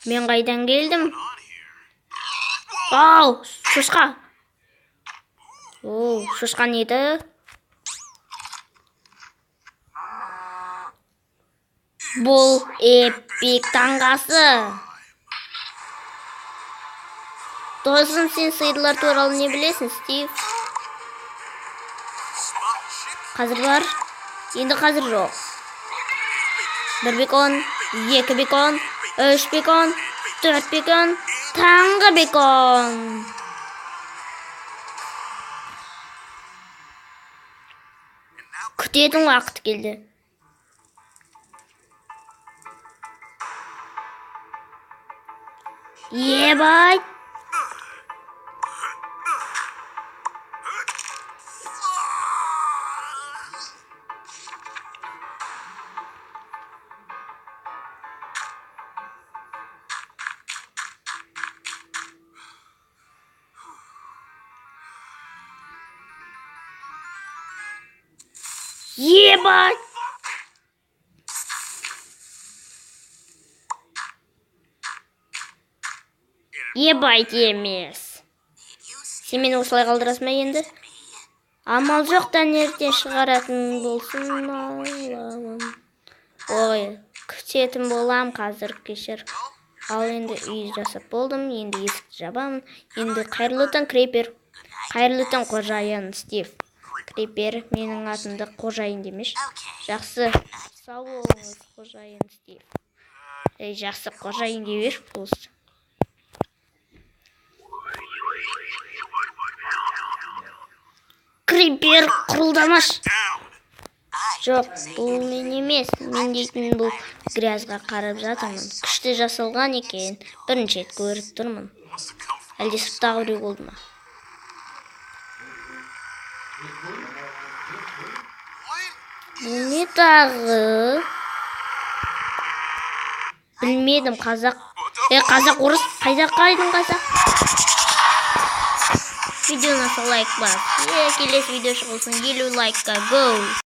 Мен қайдан келдім? Ау, шошқа. О, шошқа неді? Бұл эпик таңғасы. Досым, сен сиырлар туралы не білесің, Стив? Қазір бар, енді қазір жоқ. 1 бекон, 2 бекон, 3 бекон, 4 бекон, таңғы бекон. Күтетін уақыт келді. Ебай! Ебать! Ебать емес. Сен мені осылай қалдырасың ба енді? Амал жоқ, таңертең шығаратын болсын. Ой, күтетін болам қазір, кешір. Ал енді үй жасап болдым, енді есікті жабамын. Енді қайырлы таң, Крипер. Қайырлы таң, қожайын, Стив. Крипер, менің атымды қожайын демеш. Жақсы, сау болыңыз, қожайын, Стив. Жақсы, қожайын демеш болсын. Крипер, құрылдамаш. Жоқ, бұл мен емес. Мен дейтін бұл грязға қарап жатырмын. Күшті жасалған екен. Бірінші рет көріп тұрмын. Әлде сырттағы біреу болды ма? Бұл не тағы? Білмедім, қазақ. Қазақ, орыс. Қайда қайдың қазақ? Видеоны лайк бас. Келесі видео шығылсын, 50 лайкқа, go!